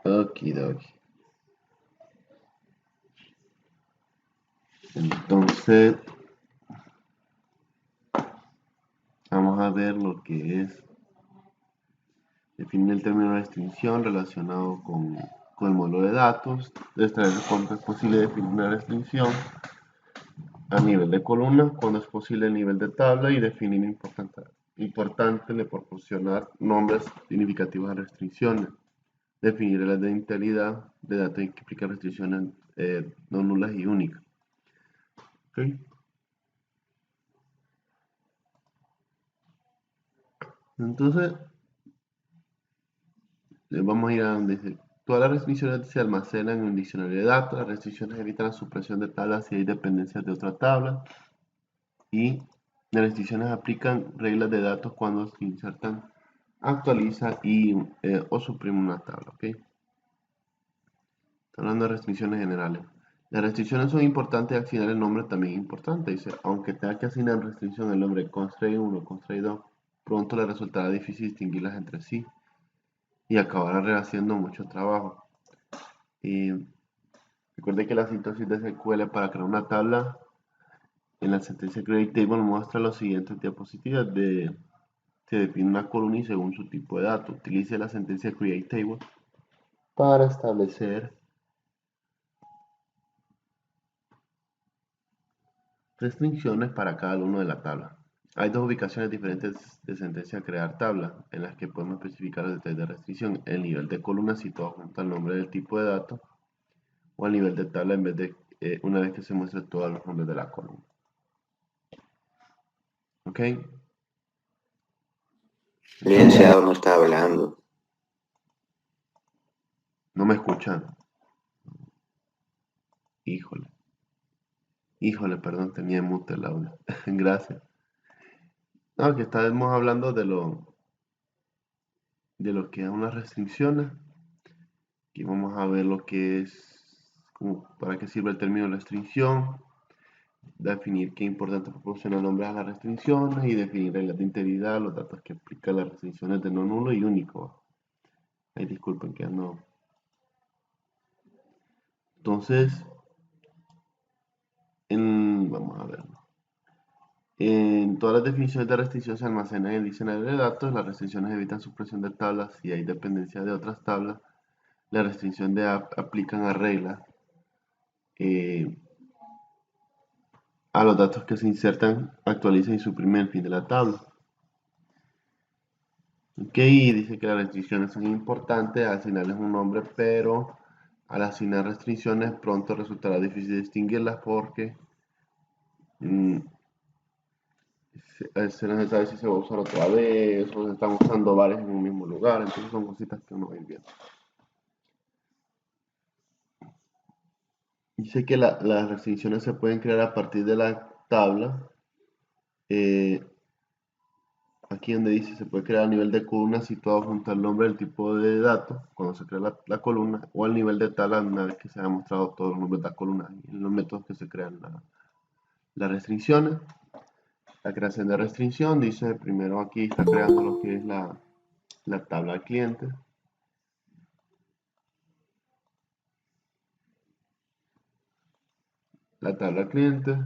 Okidoki. Entonces, vamos a ver lo que es definir el término de restricción relacionado con el modelo de datos, extraer cuándo es posible definir una restricción a nivel de columna, cuando es posible a nivel de tabla y definir importante le proporcionar nombres significativos a restricciones, definir la identidad de datos que implican restricciones no nulas y únicas. ¿Okay? Entonces, vamos a ir a donde dice, todas las restricciones se almacenan en un diccionario de datos, las restricciones evitan la supresión de tablas si hay dependencias de otra tabla, y las restricciones aplican reglas de datos cuando se insertan, actualiza o suprime una tabla. ¿Okay? Hablando de restricciones generales. Las restricciones son importantes y asignar el nombre también es importante. Dice, aunque tenga que asignar restricción el nombre constraint 1 constraint 2, pronto le resultará difícil distinguirlas entre sí y acabará rehaciendo mucho trabajo. Y recuerde que la sintaxis de SQL para crear una tabla en la sentencia create table muestra los siguientes diapositivas. Se define una columna y según su tipo de dato. Utilice la sentencia create table para establecer restricciones para cada uno de la tabla. Hay dos ubicaciones diferentes de sentencia crear tabla en las que podemos especificar los detalles de restricción: el nivel de columna situado junto al nombre del tipo de dato, o al nivel de tabla en vez de una vez que se muestren todos los nombres de la columna. ¿Ok? Licenciado, no está hablando. ¿No me escuchan? Híjole, perdón, tenía mute el audio. Gracias. No, que estábamos hablando de lo que es unas restricciones. Aquí vamos a ver lo que es, para qué sirve el término restricción, definir qué importante proporciona nombres a las restricciones y definir reglas de integridad, los datos que aplican las restricciones de no nulo y único. Ay, disculpen que no. Entonces, vamos a ver. En todas las definiciones de restricción se almacenan en el diccionario de datos. Las restricciones evitan supresión de tablas si hay dependencia de otras tablas. La restricción de aplican a reglas a los datos que se insertan, actualizan y suprimen el fin de la tabla. Ok, dice que las restricciones son importantes, asignarles un nombre, pero al asignar restricciones pronto resultará difícil distinguirlas porque se no se sabe si se va a usar otra vez o se están usando varias en un mismo lugar, entonces son cositas que uno va a ir viendo. Dice que las restricciones se pueden crear a partir de la tabla. Aquí donde dice se puede crear a nivel de columna situado junto al nombre del tipo de dato cuando se crea la columna, o al nivel de tabla una vez que se han mostrado todos los nombres de la columna y los métodos que se crean las restricciones. La creación de restricción dice primero aquí está creando lo que es la tabla cliente. La tabla cliente.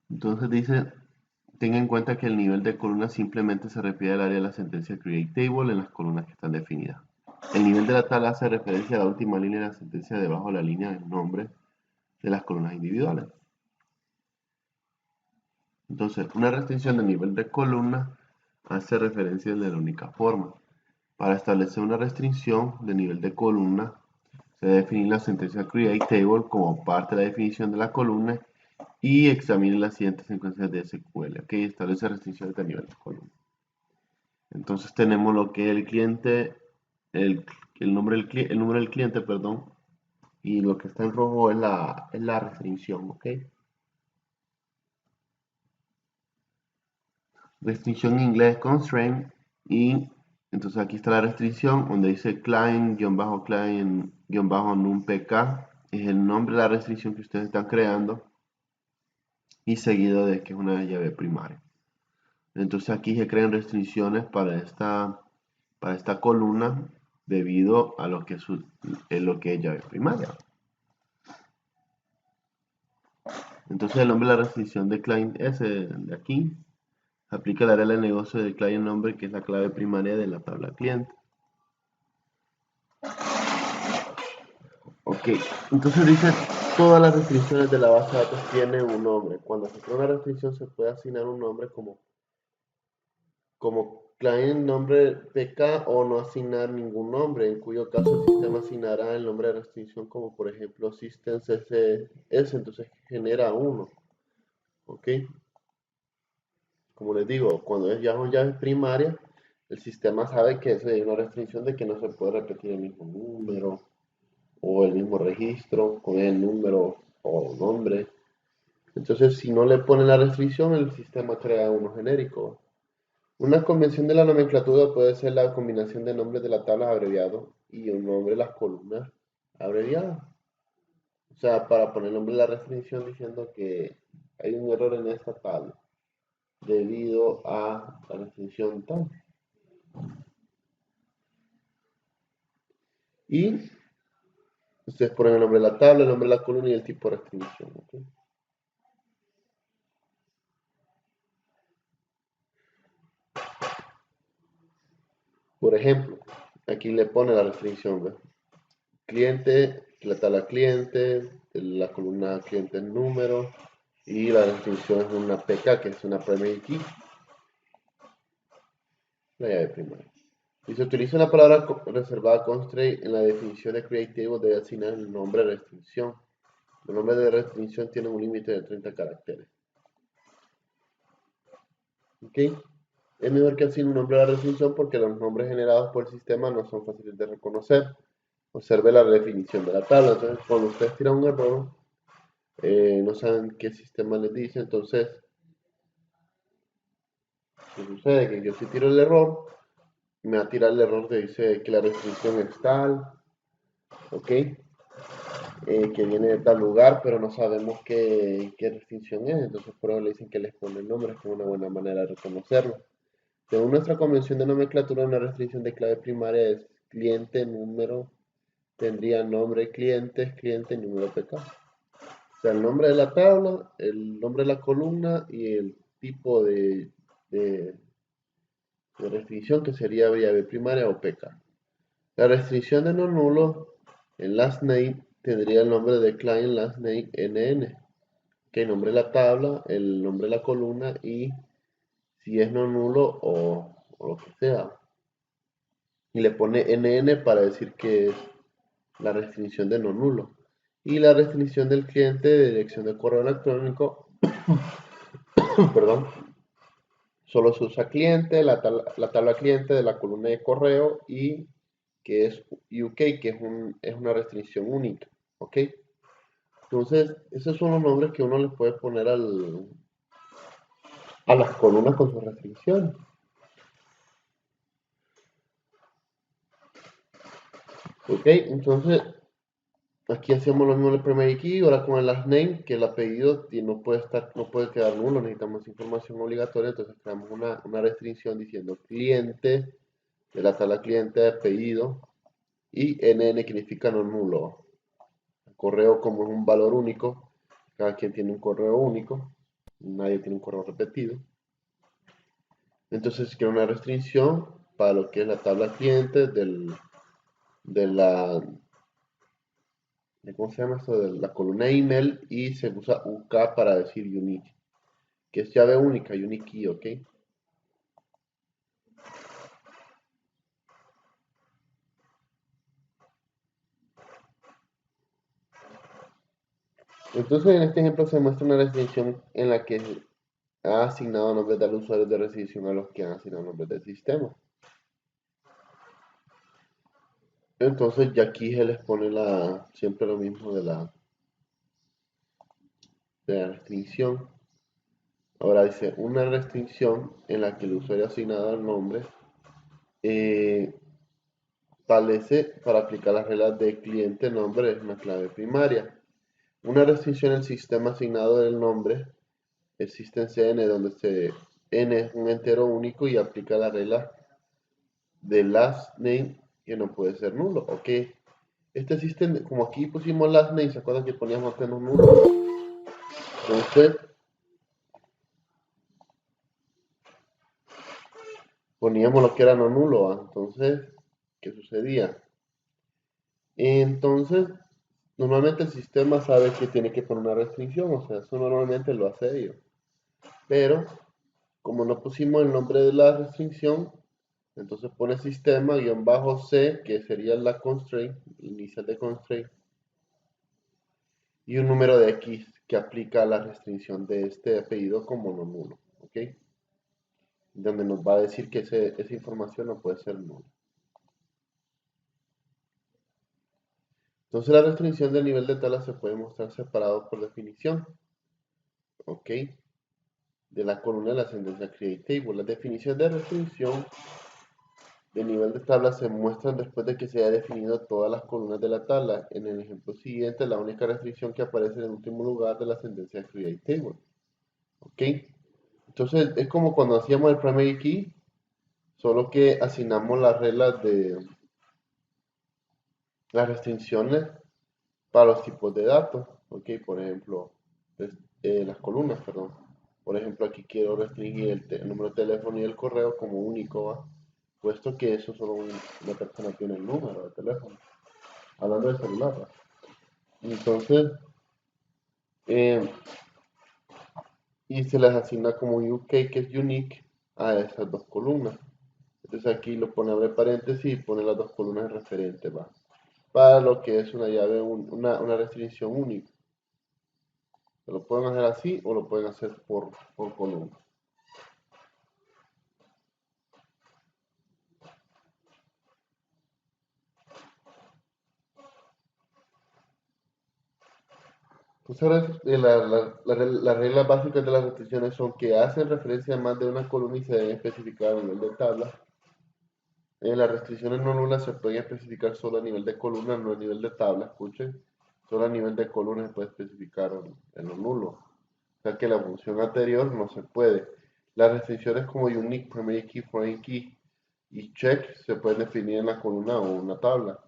Entonces dice, tenga en cuenta que el nivel de columna simplemente se refiere al área de la sentencia create table en las columnas que están definidas. El nivel de la tabla hace referencia a la última línea de la sentencia debajo de la línea del nombre de las columnas individuales. Entonces, una restricción de nivel de columna hace referencia de la única forma. Para establecer una restricción de nivel de columna, se debe definir la sentencia create table como parte de la definición de la columna y examine las siguientes secuencias de SQL. Ok, establece restricciones de nivel de columna. Entonces tenemos lo que es el cliente, el número del cliente, perdón, y lo que está en rojo es la restricción, ¿ok? Restricción en inglés constraint, y entonces aquí está la restricción donde dice client-numpk, es el nombre de la restricción que ustedes están creando y seguido de que es una llave primaria. Entonces aquí se crean restricciones para esta columna debido a lo que es lo que es llave primaria. Entonces el nombre de la restricción de client S de aquí aplica la regla de negocio del client nombre, que es la clave primaria de la tabla cliente. Ok, entonces dice, todas las restricciones de la base de datos tienen un nombre. Cuando se crea una restricción se puede asignar un nombre como client nombre PK o no asignar ningún nombre, en cuyo caso el sistema asignará el nombre de restricción como por ejemplo system CSS, entonces genera uno. Ok, como les digo, cuando ya son llaves primarias, el sistema sabe que eso es una restricción de que no se puede repetir el mismo número o el mismo registro con el número o nombre. Entonces, si no le ponen la restricción, el sistema crea uno genérico. Una convención de la nomenclatura puede ser la combinación de nombres de las tablas abreviados y un nombre de las columnas abreviadas. O sea, para poner el nombre de la restricción diciendo que hay un error en esta tabla debido a la restricción tal. Y ustedes ponen el nombre de la tabla, el nombre de la columna y el tipo de restricción. ¿Okay? Por ejemplo, aquí le pone la restricción, ¿ves? Cliente, la tabla cliente, la columna cliente en número y la restricción es una PK, que es una primary key, la llave primaria. Si se utiliza una palabra reservada constraint en la definición de create table, debe asignar el nombre de restricción. Los nombres de restricción tienen un límite de 30 caracteres. ¿Ok? Es mejor que asigne un nombre a la restricción porque los nombres generados por el sistema no son fáciles de reconocer. Observe la definición de la tabla. Entonces, cuando ustedes tiran un error, no saben qué sistema les dice, entonces, ¿qué sucede? Que yo si tiro el error, me va a tirar el error que dice que la restricción es tal, ¿ok? Que viene de tal lugar, pero no sabemos qué restricción es, entonces por eso le dicen que les pone el nombre, es como una buena manera de reconocerlo. Según nuestra convención de nomenclatura, una restricción de clave primaria es cliente, número, tendría nombre cliente, cliente, número PK. O sea, el nombre de la tabla, el nombre de la columna y el tipo de restricción que sería llave primaria o PK. La restricción de no nulo en last name tendría el nombre de client last name NN, que el nombre de la tabla, el nombre de la columna y si es no nulo o lo que sea. Y le pone NN para decir que es la restricción de no nulo. Y la restricción del cliente de dirección de correo electrónico, perdón, solo se usa cliente, la tabla cliente de la columna de correo y que es UK, que es una restricción única. ¿Ok? Entonces, esos son los nombres que uno le puede poner a las columnas con sus restricciones. ¿Ok? Entonces, aquí hacemos lo mismo en el primary key, ahora con el last name, que el apellido no puede quedar nulo, necesitamos información obligatoria, entonces creamos una restricción diciendo cliente, de la tabla cliente de apellido, y NN significa no nulo. El correo como es un valor único, cada quien tiene un correo único, nadie tiene un correo repetido. Entonces quiero una restricción para lo que es la tabla cliente ¿cómo se llama esto? De la columna email y se usa UK para decir unique, que es llave única, unique key, ¿ok? Entonces en este ejemplo se muestra una restricción en la que ha asignado nombres de los usuarios de restricción a los que han asignado nombres del sistema. Entonces ya aquí se les pone siempre lo mismo de la restricción. Ahora dice una restricción en la que el usuario ha asignado el nombre establece para aplicar las reglas de cliente nombre es una clave primaria. Una restricción en el sistema asignado del nombre existe en CN donde n es un entero único y aplica la regla de last name que no puede ser nulo. Ok, este sistema, como aquí pusimos last name, ¿se acuerdan que poníamos antes los nulos? Entonces poníamos lo que era no nulo, ¿va? Entonces, ¿qué sucedía? Entonces, normalmente el sistema sabe que tiene que poner una restricción, o sea, eso normalmente lo hace ellos. Pero, como no pusimos el nombre de la restricción, entonces pone sistema-c, que sería la constraint, inicial de constraint, y un número de x que aplica la restricción de este apellido como no nulo, ¿ok? Donde nos va a decir que esa información no puede ser nula. Entonces la restricción del nivel de tabla se puede mostrar separado por definición, ¿ok? De la columna de la sentencia create table. Las definiciones de restricción de nivel de tabla se muestran después de que se haya definido todas las columnas de la tabla. En el ejemplo siguiente, la única restricción que aparece en el último lugar de la sentencia create table, ¿ok? Entonces es como cuando hacíamos el primary key, solo que asignamos las reglas de las restricciones para los tipos de datos, ¿ok? Por ejemplo, las columnas, perdón. Por ejemplo, aquí quiero restringir el número de teléfono y el correo como único, ¿va? Puesto que eso solo una persona tiene el número de teléfono. Hablando de celular, ¿va? Entonces, eh, y se les asigna como UK, que es unique, a esas dos columnas. Entonces aquí lo pone abre paréntesis y pone las dos columnas de referente, ¿va? Para lo que es una llave, una restricción única. Se lo pueden hacer así o lo pueden hacer por columna. Entonces, las reglas básicas de las restricciones son que hacen referencia a más de una columna y se deben especificar a nivel de tabla. Las restricciones no nulas se pueden especificar solo a nivel de columna, no a nivel de tabla, escuchen. Solo a nivel de columna se puede especificar en lo nulo. O sea que la función anterior no se puede. Las restricciones como unique, primary key, foreign key y check se pueden definir en la columna o una tabla.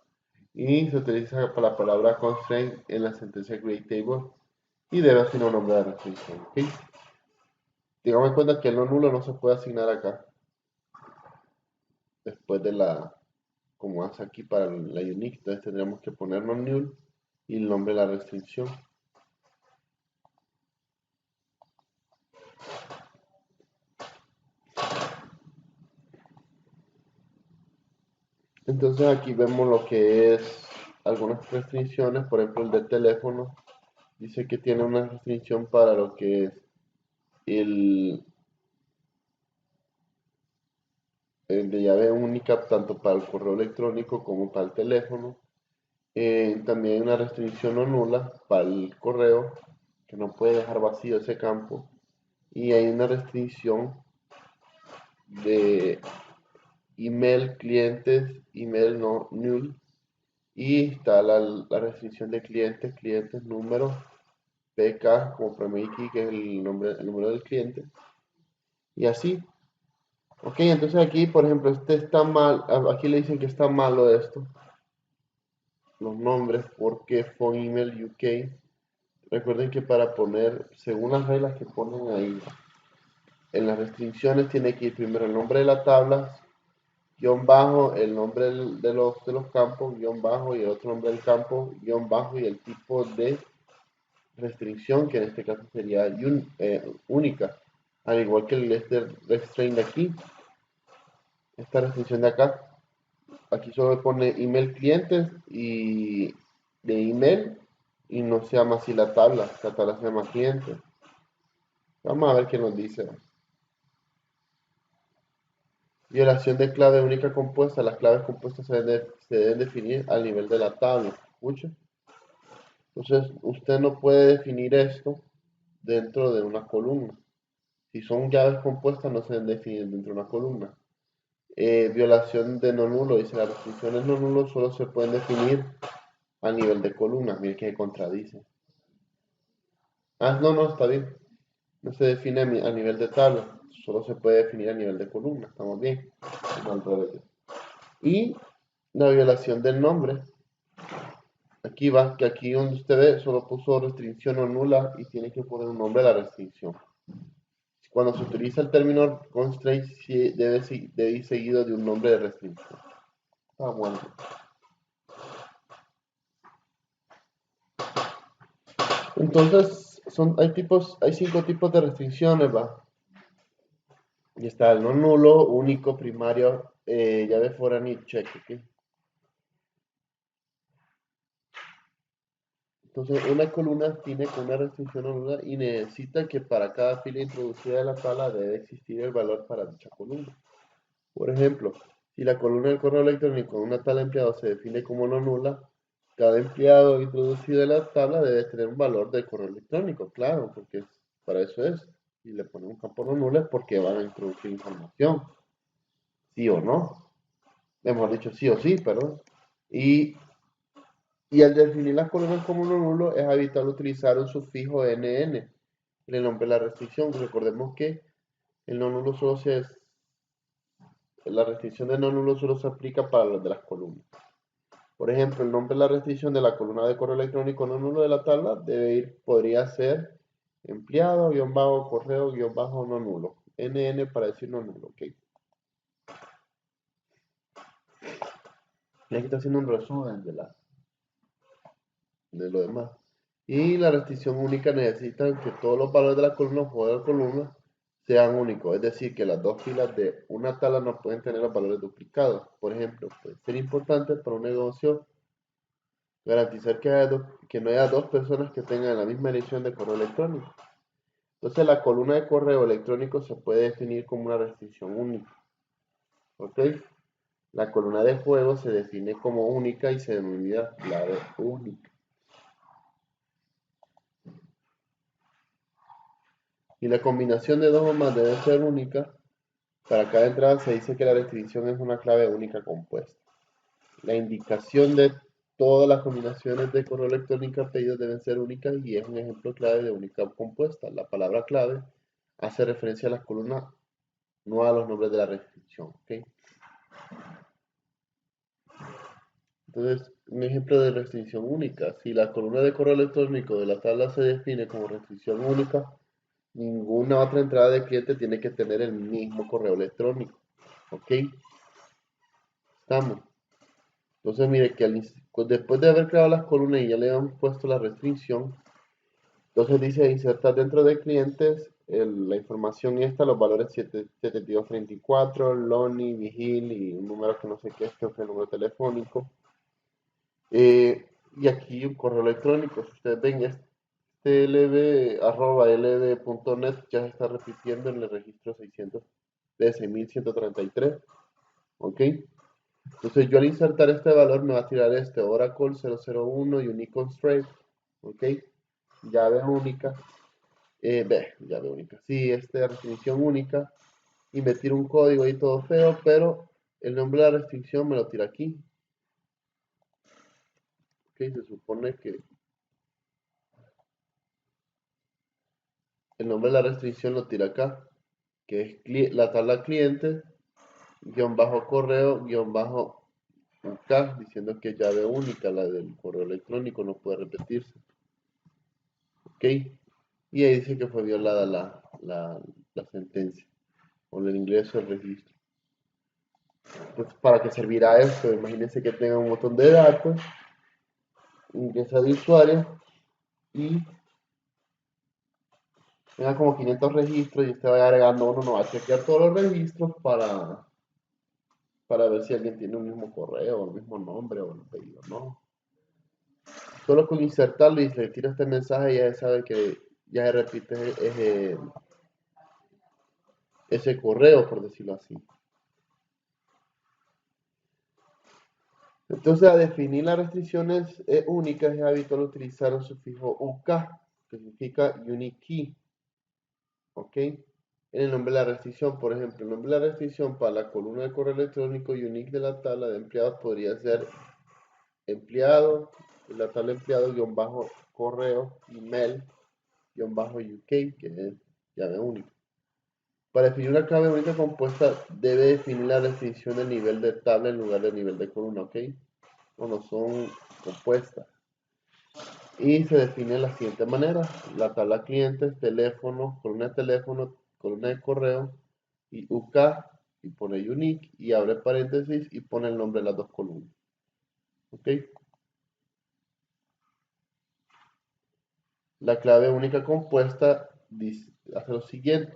Y se utiliza para la palabra constraint en la sentencia create table y debe asignar un nombre de restricción. ¿Okay? Tengamos en cuenta que el no nulo no se puede asignar acá después de como hace aquí para la unique, entonces tendríamos que poner no null y el nombre de la restricción. Entonces aquí vemos lo que es algunas restricciones, por ejemplo el del teléfono dice que tiene una restricción para lo que es el, el de llave única tanto para el correo electrónico como para el teléfono. También hay una restricción no nula para el correo, que no puede dejar vacío ese campo. Y hay una restricción de email clientes, email no null. Y está la restricción de clientes, número, PK como primary key, que es el número del cliente. Y así. Ok, entonces aquí, por ejemplo, este está mal. Aquí le dicen que está malo esto. Los nombres, porque phone email UK. Recuerden que para poner, según las reglas que ponen ahí, en las restricciones tiene que ir primero el nombre de la tabla, guión bajo, el nombre de los campos, guión bajo, y el otro nombre del campo, guión bajo, y el tipo de restricción, que en este caso sería única, al igual que este restraint de aquí, esta restricción de acá. Aquí solo pone email clientes y de email, y no se llama así la tabla se llama clientes. Vamos a ver qué nos dice. Violación de clave única compuesta. Las claves compuestas se deben definir al nivel de la tabla. ¿Escucha? Entonces, usted no puede definir esto dentro de una columna. Si son llaves compuestas, no se deben definir dentro de una columna. Violación de no nulo. Dice, las restricciones no nulo solo se pueden definir a nivel de columna. Mire que se contradice. No, está bien. No se define a nivel de tabla. solo se puede definir a nivel de columna, estamos bien. No al revés. Y la violación del nombre. Aquí va, que aquí donde usted ve, solo puso restricción o nula y tiene que poner un nombre a la restricción. Cuando se utiliza el término constraint, debe ir seguido de un nombre de restricción. Ah, bueno. Entonces, hay 5 tipos de restricciones, va. Y está el no nulo, único, primario, llave foránea y check, ¿ok? Entonces, una columna tiene con una restricción no nula y necesita que para cada fila introducida de la tabla debe existir el valor para dicha columna. Por ejemplo, si la columna del correo electrónico de una tabla de empleados se define como no nula, cada empleado introducido en la tabla debe tener un valor del correo electrónico, claro, porque para eso es. Y le ponen un campo no nulo es porque van a introducir información, sí o no. Hemos dicho sí o sí, perdón. Y al definir las columnas como no nulo, es habitual utilizar un sufijo NN en el nombre de la restricción. Recordemos que el no nulo la restricción de no nulo solo se aplica para los de las columnas. Por ejemplo, el nombre de la restricción de la columna de correo electrónico no nulo de la tabla podría ser empleado, correo, no nulo. NN para decir no nulo, ok. Y aquí está haciendo un resumen de lo demás. Y la restricción única necesita que todos los valores de la columna o de la columna sean únicos. Es decir, que las dos filas de una tabla no pueden tener los valores duplicados. Por ejemplo, puede ser importante para un negocio garantizar que no haya dos personas que tengan la misma dirección de correo electrónico. Entonces la columna de correo electrónico se puede definir como una restricción única. ¿Ok? La columna de juego se define como única y se denomina clave única. Y la combinación de dos o más debe ser única. Para cada entrada se dice que la restricción es una clave única compuesta. La indicación de todas las combinaciones de correo electrónico a pedidos deben ser únicas y es un ejemplo clave de única compuesta. La palabra clave hace referencia a las columnas, no a los nombres de la restricción. ¿Okay? Entonces, un ejemplo de restricción única. Si la columna de correo electrónico de la tabla se define como restricción única, ninguna otra entrada de cliente tiene que tener el mismo correo electrónico. ¿Ok? Estamos. Entonces, mire que después de haber creado las columnas y ya le han puesto la restricción, entonces dice insertar dentro de clientes la información esta, los valores 7234, LONI, Vigil y un número que no sé qué es, creo que es el número telefónico. Y aquí un correo electrónico. Si ustedes ven, este lb@lb.net ya se está repitiendo en el registro 600 de 6133. ¿Ok? Entonces yo al insertar este valor me va a tirar este Oracle 001 Unique Constraint. ¿Ok? Llave única. Llave única. Sí, esta restricción única. Y me tira un código ahí todo feo, pero el nombre de la restricción me lo tira aquí. ¿Ok? Se supone que el nombre de la restricción lo tira acá, que es la tabla cliente, correo, UK, diciendo que es llave única, la del correo electrónico, no puede repetirse. ¿Ok? Y ahí dice que fue violada la sentencia, o el ingreso al registro. Entonces, ¿para qué servirá esto? Imagínense que tenga un montón de datos, ingresa de usuario y tenga como 500 registros y usted va agregando uno, no va a chequear todos los registros para ver si alguien tiene un mismo correo, el mismo nombre o el pedido, ¿no? Solo con insertarlo y se tira este mensaje ya se sabe que ya se repite ese correo, por decirlo así. Entonces, a definir las restricciones únicas es habitual utilizar un sufijo UK, que significa unique key. ¿Ok? En el nombre de la restricción, por ejemplo, el nombre de la restricción para la columna de correo electrónico unique de la tabla de empleados podría ser empleado, la tabla empleado correo, email, UK, que es llave única. Para definir una clave única compuesta, debe definir la restricción del nivel de tabla en lugar del nivel de columna, ¿ok? Bueno, son compuestas. Y se define de la siguiente manera. La tabla clientes, teléfono, columna de correo, y UK, y pone unique, y abre paréntesis, y pone el nombre de las dos columnas. ¿Ok? La clave única compuesta hace lo siguiente.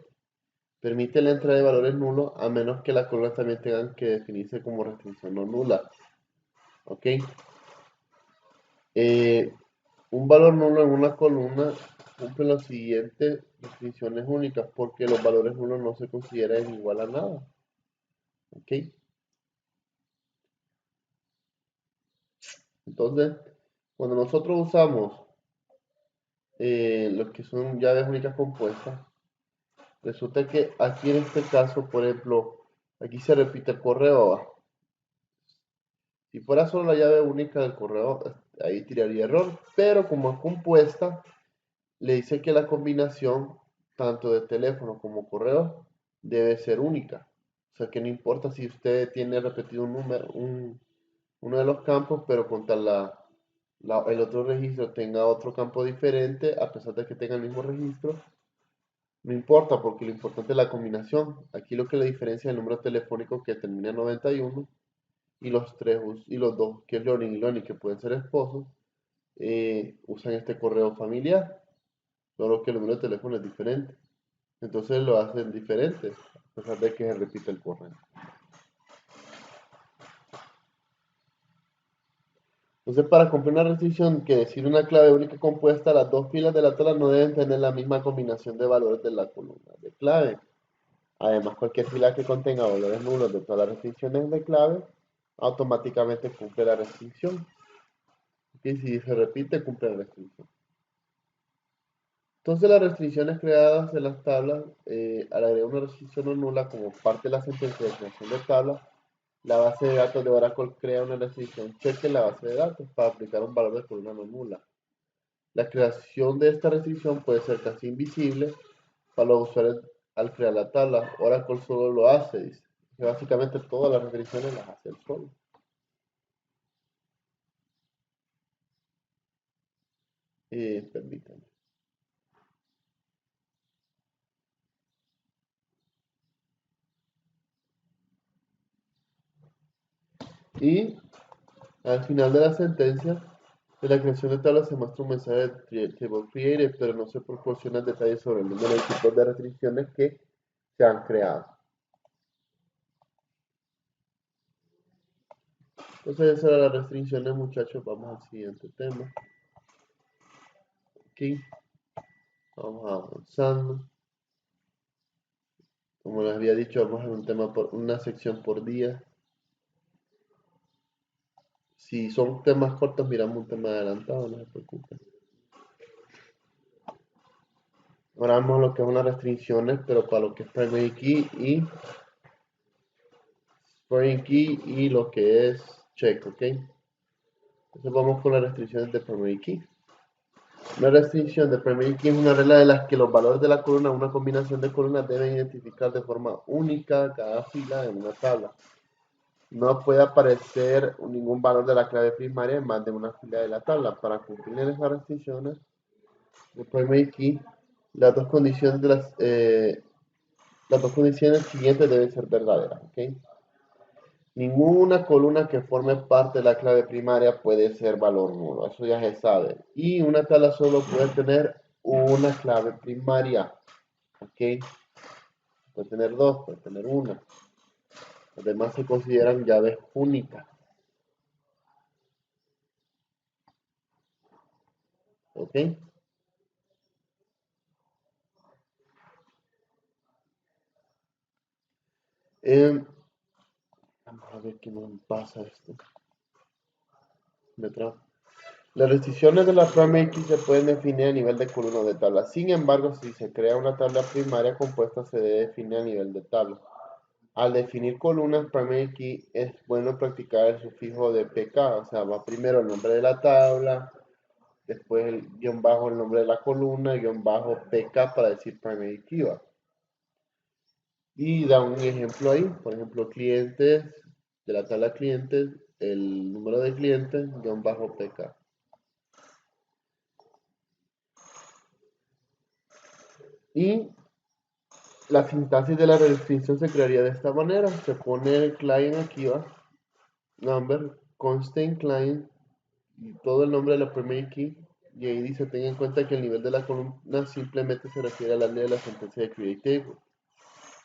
Permite la entrada de valores nulos a menos que las columnas también tengan que definirse como restricción no nula. ¿Ok? Un valor nulo en una columna cumple las siguientes definiciones únicas porque los valores nulos no se consideran igual a nada. ¿Ok? Entonces, cuando nosotros usamos lo que son llaves únicas compuestas, resulta que aquí en este caso, por ejemplo, aquí se repite el correo. Si fuera solo la llave única del correo, ahí tiraría error, pero como es compuesta, le dice que la combinación tanto de teléfono como correo debe ser única. O sea que no importa si usted tiene repetido un número, uno de los campos, pero con tal el otro registro tenga otro campo diferente, a pesar de que tenga el mismo registro, no importa porque lo importante es la combinación. Aquí lo que le diferencia es el número telefónico que termina en 91 y los y los dos, que es Learning y Lonnie, que pueden ser esposos, usan este correo familiar, solo que el número de teléfono es diferente. Entonces lo hacen diferente, a pesar de que se repite el correo. Entonces, para cumplir una restricción que decir una clave única compuesta, las dos filas de la tabla no deben tener la misma combinación de valores de la columna de clave. Además, cualquier fila que contenga valores nulos de todas las restricciones de clave, automáticamente cumple la restricción. Y si se repite, cumple la restricción. Entonces, las restricciones creadas en las tablas, al agregar una restricción no nula como parte de la sentencia de creación de tablas, la base de datos de Oracle crea una restricción check en la base de datos para aplicar un valor de columna no nula. La creación de esta restricción puede ser casi invisible para los usuarios al crear la tabla. Oracle solo lo hace, dice. Que básicamente todas las restricciones las hace él solo. Permítanme. Y al final de la sentencia, de la creación de tablas se muestra un mensaje de Table Created, pero no se proporcionan detalles sobre el número y tipos de restricciones que se han creado. Entonces, esas eran las restricciones, muchachos. Vamos al siguiente tema. Aquí, vamos avanzando. Como les había dicho, vamos a hacer un tema por una sección por día. Si son temas cortos, miramos un tema adelantado, no se preocupen. Ahora vamos a lo que son las restricciones, pero para lo que es primary key y foreign key y lo que es check, ¿ok? Entonces vamos con las restricciones de primary key. Una restricción de primary key es una regla de las que los valores de la columna, una combinación de columnas, deben identificar de forma única cada fila en una tabla. No puede aparecer ningún valor de la clave primaria en más de una fila de la tabla. Para cumplir esas restricciones de primary key, las dos condiciones siguientes deben ser verdaderas, ¿ok? Ninguna columna que forme parte de la clave primaria puede ser valor nulo, eso ya se sabe. Y una tabla solo puede tener una clave primaria, ¿ok? Puede tener dos, puede tener una. Las demás se consideran llaves únicas, ¿ok? Vamos a ver qué nos pasa esto. Las restricciones de la primary key se pueden definir a nivel de columna de tabla. Sin embargo, si se crea una tabla primaria compuesta, se debe definir a nivel de tabla. Al definir columnas primary key, es bueno practicar el sufijo de PK, o sea, va primero el nombre de la tabla, después el guión bajo el nombre de la columna, guión bajo PK para decir primary key. ¿Va? Y da un ejemplo ahí, por ejemplo, clientes, de la tabla clientes, el número de clientes, guión bajo PK. Y la sintaxis de la restricción se crearía de esta manera. Se pone el client aquí, va, number, constant client, y todo el nombre de la primary key. Y ahí dice, tenga en cuenta que el nivel de la columna simplemente se refiere a la línea de la sentencia de create table,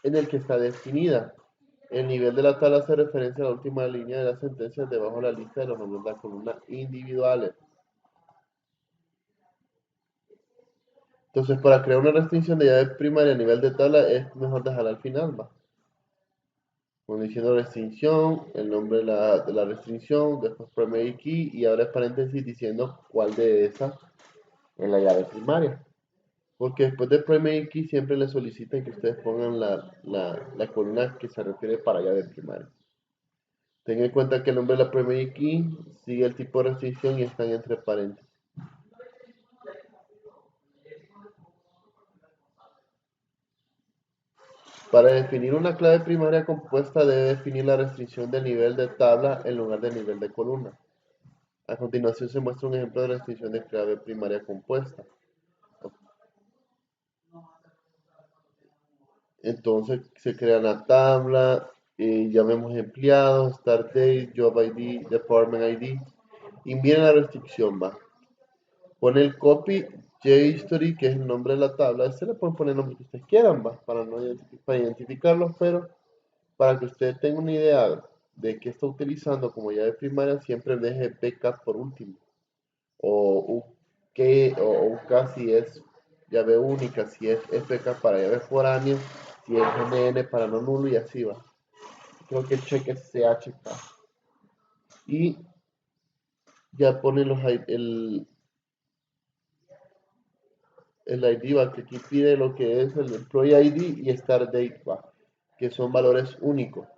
en el que está definida. El nivel de la tabla hace referencia a la última línea de las sentencias debajo de la lista de los nombres de la columna individuales. Entonces, para crear una restricción de llave primaria a nivel de tabla, es mejor dejarla al final, ¿va? Como diciendo restricción, el nombre de la restricción, después primary key, y ahora paréntesis diciendo cuál de esas es la llave primaria. Porque después de primary key siempre le solicitan que ustedes pongan la columna que se refiere para llave primaria. Ten en cuenta que el nombre de la primary key sigue el tipo de restricción y están entre paréntesis. Para definir una clave primaria compuesta debe definir la restricción de nivel de tabla en lugar de nivel de columna. A continuación se muestra un ejemplo de restricción de clave primaria compuesta. Entonces se crea la tabla, llamemos empleados, start date, job ID, department ID, y miren la restricción, va. Pone el copy JHistory, que es el nombre de la tabla. Se le pueden poner el nombre que ustedes quieran, va, para identificarlos, pero para que ustedes tengan una idea de qué está utilizando como llave primaria, siempre deje backup por último. O UK si es llave única, si es FK para llave foránea, si es NN para no nulo y así va. Creo que el check es CHK. Y ya ponen el ID, va, que aquí pide lo que es el employee ID y start date, va, que son valores únicos.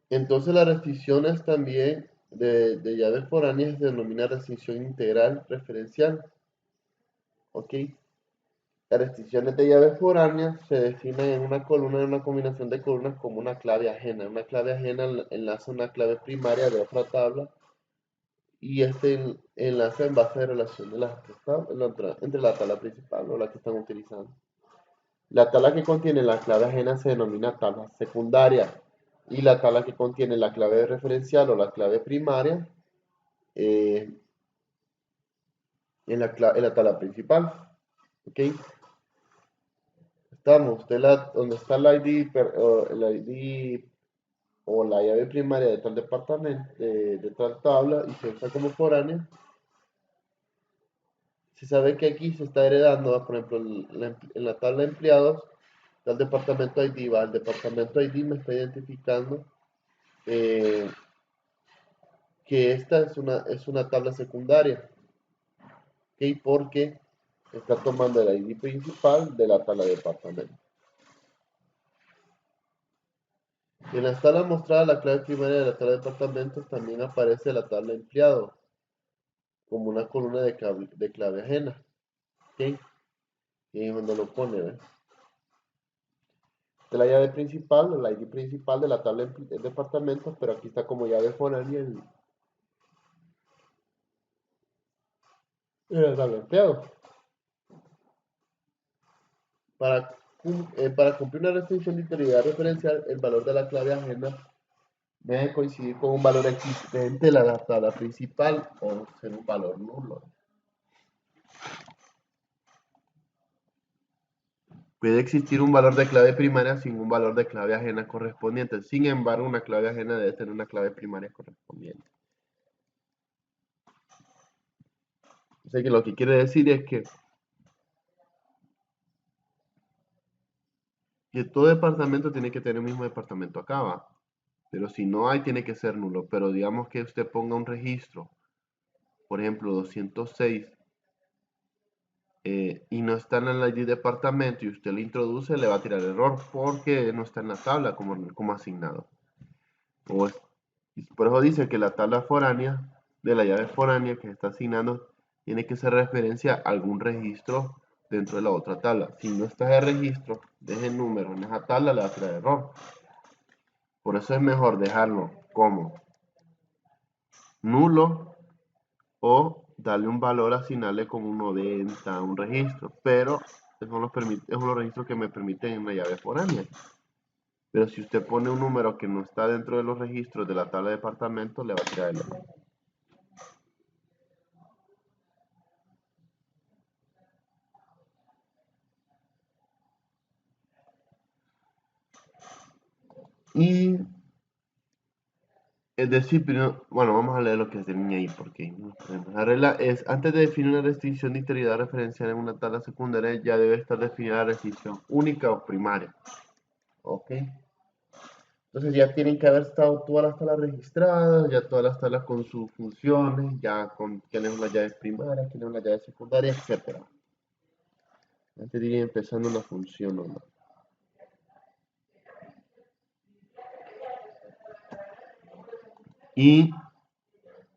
Entonces las restricciones también de llaves foráneas se denomina restricción integral referencial. ¿Ok? Las restricciones de llaves foráneas se definen en una columna, en una combinación de columnas como una clave ajena. Una clave ajena enlaza una clave primaria de otra tabla y este enlaza en base de relación de las entre la tabla principal o la que están utilizando. La tabla que contiene la clave ajena se denomina tabla secundaria y la tabla que contiene la clave referencial o la clave primaria eh, en la tabla principal. ¿Ok? Estamos, donde está el ID o la llave primaria de tal departamento, de tal tabla y se usa como foránea. Se sabe que aquí se está heredando, por ejemplo, en la tabla de empleados, tal departamento ID va, el departamento ID me está identificando eh, que esta es una tabla secundaria, ¿ok? Porque está tomando el ID principal de la tabla de departamento. En las tablas mostradas, la clave primaria de la tabla de departamentos también aparece la tabla de empleados como una columna de clave ajena. ¿Ok? Y ahí es donde lo pone, ¿ves? Esta es la llave principal, la ID principal de la tabla de departamentos, pero aquí está como llave foránea en la tabla de empleados. Para cumplir una restricción de integridad referencial, el valor de la clave ajena debe coincidir con un valor existente de la tabla principal o ser un valor nulo. Puede existir un valor de clave primaria sin un valor de clave ajena correspondiente. Sin embargo, una clave ajena debe tener una clave primaria correspondiente. O sea que lo que quiere decir es que todo departamento tiene que tener el mismo departamento acá, ¿va? Pero si no hay, tiene que ser nulo. Pero digamos que usted ponga un registro, por ejemplo, 206, y no está en el ID departamento y usted lo introduce, le va a tirar error porque no está en la tabla como asignado. Por eso dice que la tabla foránea, de la llave foránea que está asignando, tiene que ser referencia a algún registro dentro de la otra tabla. Si no está el registro de ese número en esa tabla, le va a traer error. Por eso es mejor dejarlo como nulo o darle un valor, asignarle como un 90 a un registro. Pero esos son los registros que me permiten en la llave foránea. Pero si usted pone un número que no está dentro de los registros de la tabla de departamento, le va a traer error. Y es decir, bueno, vamos a leer lo que tenía ahí porque la regla es, antes de definir una restricción de integridad referencial en una tabla secundaria, ya debe estar definida la restricción única o primaria. ¿Ok? Entonces ya tienen que haber estado todas las tablas registradas, ya todas las tablas con sus funciones, ya con quiénes son las llaves primarias, quiénes son las llaves secundarias, etc. Antes de ir empezando una función normal. Y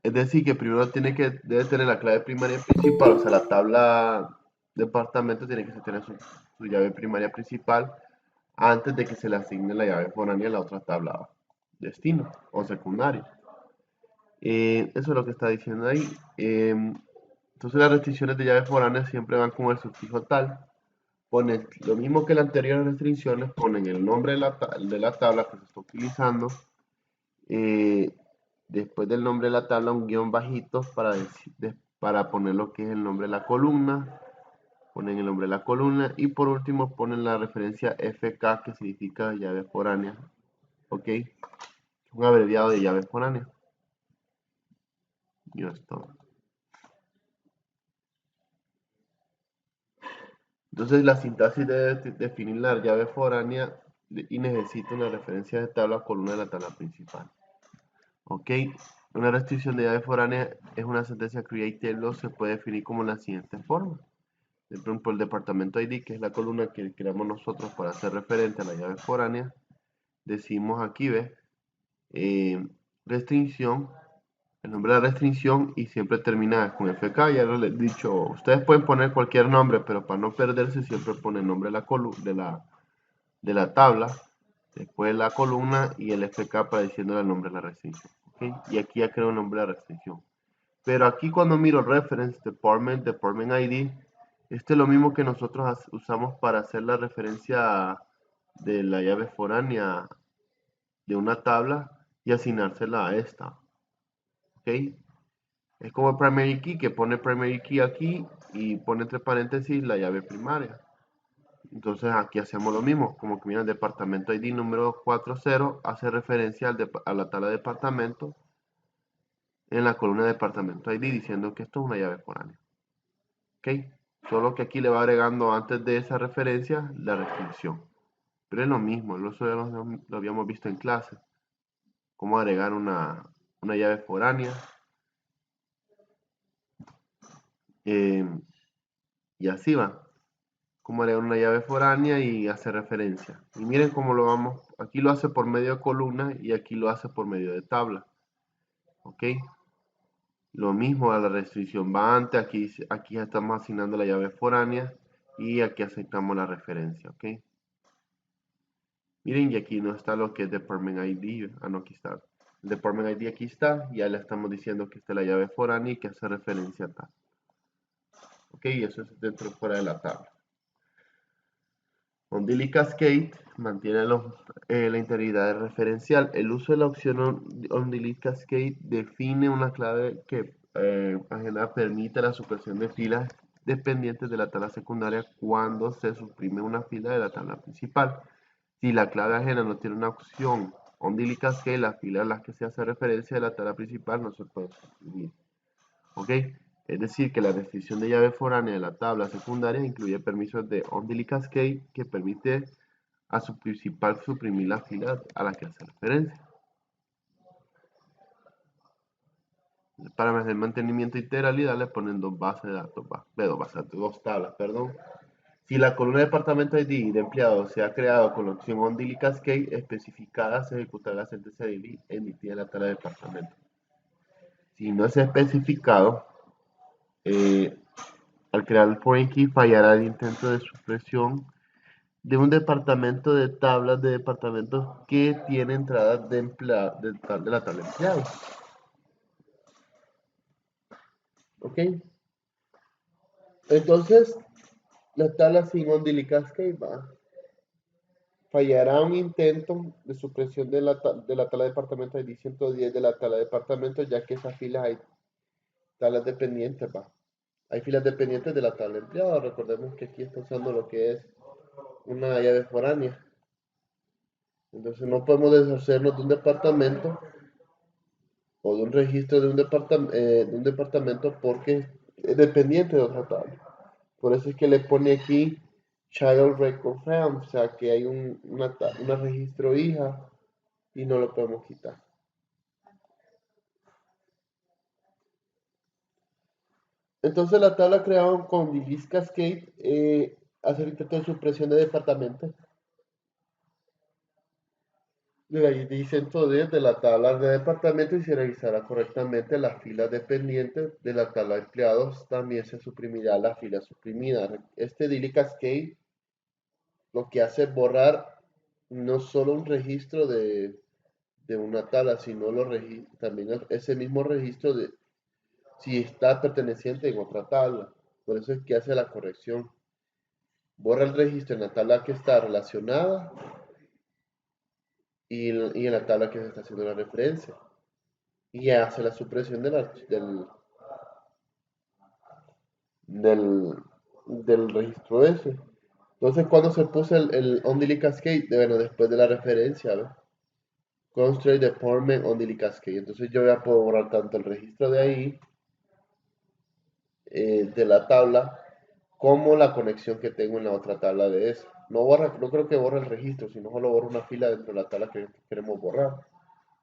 es decir, que primero debe tener la clave primaria principal, o sea, la tabla departamento tiene que tener su llave primaria principal antes de que se le asigne la llave foránea a la otra tabla destino o secundario. Eso es lo que está diciendo ahí. Entonces las restricciones de llave foránea siempre van con el sufijo tal. Ponen lo mismo que las anteriores restricciones, ponen el nombre de la tabla que se está utilizando. Después del nombre de la tabla un guión bajito para poner lo que es el nombre de la columna. Ponen el nombre de la columna y por último ponen la referencia FK que significa llave foránea. Ok, un abreviado de llave foránea. Y esto. Entonces la sintaxis debe definir la llave foránea y necesita una referencia de tabla o columna de la tabla principal. Ok, una restricción de llave foránea es una sentencia create table, se puede definir como la siguiente forma. Por ejemplo, el departamento ID, que es la columna que creamos nosotros para hacer referente a la llave foránea, decimos aquí, ¿ves? Restricción, el nombre de la restricción y siempre termina con FK. Ya les he dicho, ustedes pueden poner cualquier nombre, pero para no perderse siempre ponen el nombre de la tabla, después la columna y el FK para diciéndole el nombre de la restricción. ¿Okay? Y aquí ya creo el nombre de la restricción. Pero aquí cuando miro reference, department ID, este es lo mismo que nosotros usamos para hacer la referencia de la llave foránea de una tabla y asignársela a esta. ¿Ok? Es como el primary key que pone primary key aquí y pone entre paréntesis la llave primaria. Entonces aquí hacemos lo mismo, como que mira el departamento ID número 40 hace referencia a la tabla de departamento en la columna de departamento ID diciendo que esto es una llave foránea. ¿Ok? Solo que aquí le va agregando antes de esa referencia la restricción. Pero es lo mismo, eso ya lo habíamos visto en clase. Cómo agregar una llave foránea. Y así va. Cómo agregar una llave foránea y hacer referencia. Y miren cómo lo vamos. Aquí lo hace por medio de columna y aquí lo hace por medio de tabla. ¿Ok? Lo mismo a la restricción va antes. Aquí ya estamos asignando la llave foránea y aquí aceptamos la referencia. ¿Ok? Miren, y aquí no está lo que es Department ID. Ah, no, aquí está. El Department ID aquí está. Ya le estamos diciendo que esta es la llave foránea y que hace referencia a tal. Ok, eso es dentro y fuera de la tabla. OnDelete Cascade mantiene la integridad referencial. El uso de la opción OnDelete Cascade define una clave que permite la supresión de filas dependientes de la tabla secundaria cuando se suprime una fila de la tabla principal. Si la clave ajena no tiene una opción OnDelete Cascade, las filas a las que se hace referencia de la tabla principal no se pueden suprimir. ¿Ok? Es decir, que la restricción de llave foránea de la tabla secundaria incluye permisos de OnDelete Cascade que permite a su principal suprimir la fila a la que hace referencia. Para hacer mantenimiento e integralidad le ponen dos bases de datos, dos tablas, perdón. Si la columna de departamento ID de empleado se ha creado con la opción OnDelete Cascade especificada, se ejecutará la sentencia de emitida en la tabla de departamento. Si no es especificado, Al crear el foreign key fallará el intento de supresión de un departamento de tablas de departamentos que tiene entradas de la tabla de empleados. ¿Ok? Entonces, la tabla sin Ondili Cascade fallará un intento de supresión de la tabla de departamento ID 110 de la tabla de departamento, ya que esas filas hay tablas dependientes, Hay filas dependientes de la tabla de empleados. Recordemos que aquí está usando lo que es una llave foránea. Entonces no podemos deshacernos de un departamento o de un registro de un departamento porque es dependiente de otra tabla. Por eso es que le pone aquí Child Record Found, o sea que hay una registro hija y no lo podemos quitar. Entonces la tabla creada con Divis Cascade hace el intento de supresión de departamentos de la ID 110 de la tabla de departamento y se revisará correctamente las filas dependientes de la tabla de empleados. También se suprimirá la fila suprimida. Este Dilly Cascade lo que hace es borrar no solo un registro de una tabla, sino también ese mismo registro de si está perteneciente en otra tabla. Por eso es que hace la corrección. Borra el registro en la tabla que está relacionada y en la tabla que se está haciendo la referencia. Y hace la supresión del, del registro ese. Entonces, cuando se puso el Ondili Cascade, bueno, después de la referencia, ¿ves? Constraint Department Ondili Cascade. Entonces, yo voy a poder borrar tanto el registro de ahí, de la tabla, como la conexión que tengo en la otra tabla de eso. No creo que borre el registro, sino solo borra una fila dentro de la tabla que queremos borrar.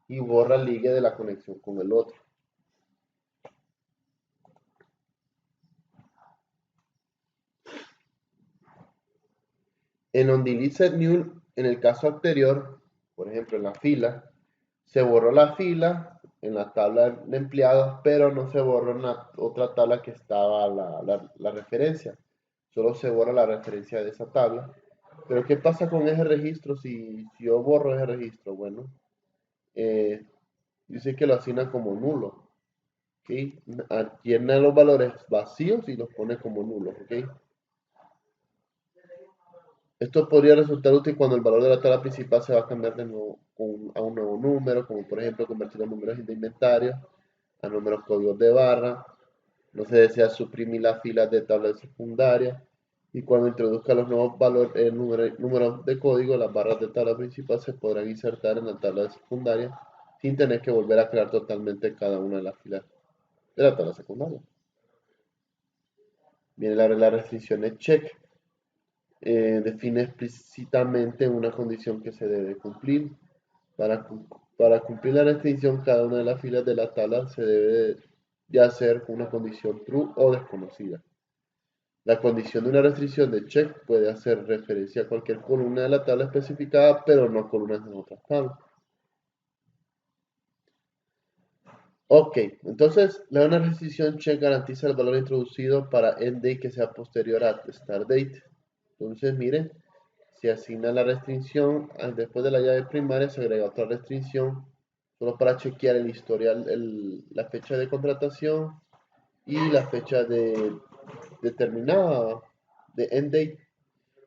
Y borra el ligue de la conexión con el otro. En OnDelete New, en el caso anterior, por ejemplo en la fila, se borró la fila en la tabla de empleados, pero no se borró en la otra tabla que estaba la referencia. Solo se borra la referencia de esa tabla. Pero ¿qué pasa con ese registro si yo borro ese registro? Bueno, dice que lo asigna como nulo. ¿Okay? Llena los valores vacíos y los pone como nulos. ¿Okay? Esto podría resultar útil cuando el valor de la tabla principal se va a cambiar de nuevo a un nuevo número, como por ejemplo convertir los números de inventario a números códigos de barra. No se desea suprimir las filas de tablas secundarias. Y cuando introduzca los nuevos valores, números de código, las barras de tabla principal se podrán insertar en la tabla de secundaria sin tener que volver a crear totalmente cada una de las filas de la tabla secundaria. Viene la restricción de check. Define explícitamente una condición que se debe cumplir. Para cumplir la restricción, cada una de las filas de la tabla se debe de hacer con una condición true o desconocida. La condición de una restricción de check puede hacer referencia a cualquier columna de la tabla especificada, pero no a columnas en otras tablas. Ok, entonces una restricción check garantiza el valor introducido para end date que sea posterior a start date. Entonces, miren, se asigna la restricción, después de la llave primaria se agrega otra restricción, solo para chequear el historial, la fecha de contratación y la fecha determinada de end date.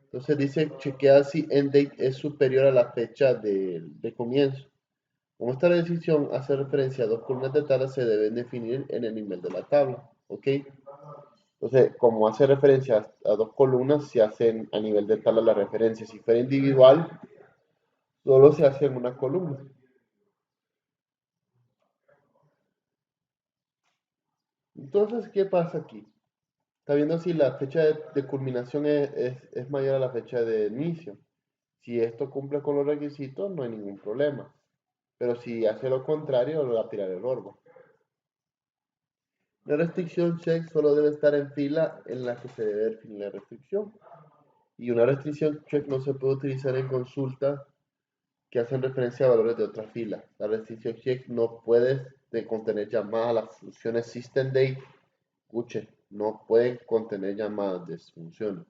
Entonces dice chequear si end date es superior a la fecha de comienzo. Como esta restricción hace referencia a dos columnas de tabla, se deben definir en el nivel de la tabla. ¿Ok? Entonces, como hace referencia a dos columnas, se hacen a nivel de tabla la referencia. Si fuera individual, solo se hace en una columna. Entonces, ¿qué pasa aquí? Está viendo si la fecha de culminación es mayor a la fecha de inicio. Si esto cumple con los requisitos, no hay ningún problema. Pero si hace lo contrario, lo va a tirar error. La restricción check solo debe estar en fila en la que se debe definir la restricción. Y una restricción check no se puede utilizar en consultas que hacen referencia a valores de otra fila. La restricción check no puede contener llamadas a las funciones systemDate, escuche, no pueden contener llamadas de funciones.